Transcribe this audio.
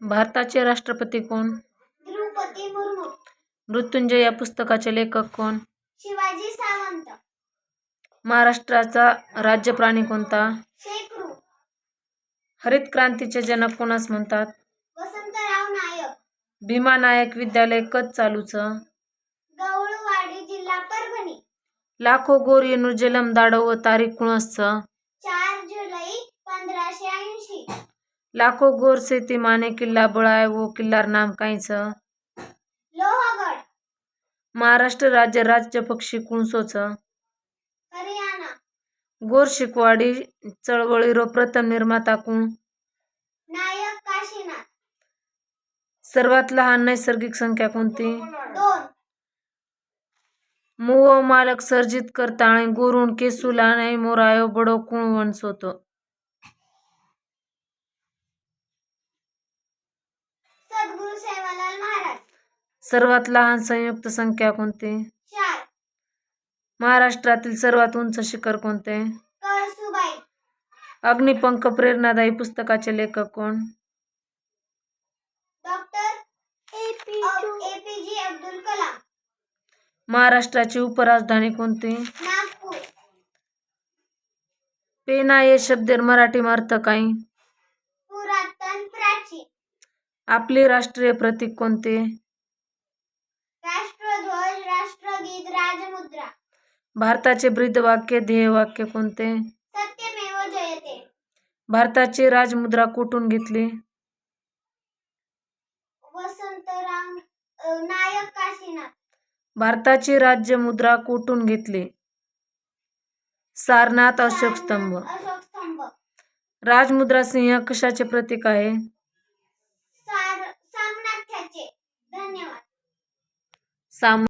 भारताचे राष्ट्रपती कोण? द्रौपदी मुर्मू. मृत्युंजय या पुस्तकाचे लेखक कोण? शिवाजी सावंत. महाराष्ट्राचा राज्य प्राणी कोणता? शेकरू. हरित क्रांतीचे जनक कोणास म्हणतात? वसंतराव नायक. भीमा नायक विद्यालय कध चालूचं? गवळवाडी, जिल्हा परभणी. लाखो गोर येणू जलम दाडव व तारीख कुणासचं? 4 जुलै 1580. लाखो गोर सेती माने किल्ला बळाय व किल्लार नाम कायचं? लोहगड. महाराष्ट्र राज्य राज्य पक्षी कोणसोचं? हरियाणा. गोर शिकवाडी चळवळीरो प्रथम निर्माता कोण? नायक काशीनाथ. सर्वात लहान नैसर्गिक संख्या कोणती? 2. मुव मालक सर्जित करताणे गुरुण केसुला नाही मोरायो बडो कोण वंशोतो? सद्गुरू सेवालाल महाराज. सर्वात लहान संयुक्त संख्या कोणती? 4. महाराष्ट्रातील सर्वात उंच शिखर कोणते? कळसुबाई. अग्निपंख प्रेरणादायी पुस्तकाचे लेखक कोण? Doctor APJ Abdul Kalam. महाराष्ट्राची उपराजधानी कोणती? नागपूर. पेना या शब्देर मराठीमा अर्थ काय? पुरातन, प्राचीन. आपले राष्ट्रीय प्रतीक कोणते? राष्ट्रध्वज, राष्ट्रगीत, राजमुद्रा. भारताचे ब्रीदवाक्य ध्येयवाक्य कोणते? सत्यमेव जयते. भारताची राजमुद्रा कुठून घेतली? वसंतराव नायक काशीनाथ. भारताची राज्य मुद्रा कुठून घेतली? सारनाथ अशोक स्तंभ. अशोक स्तंभ. राजमुद्रा सिंह कशाचे प्रतीक आहे? सामनाथ्याचे. धन्यवाद.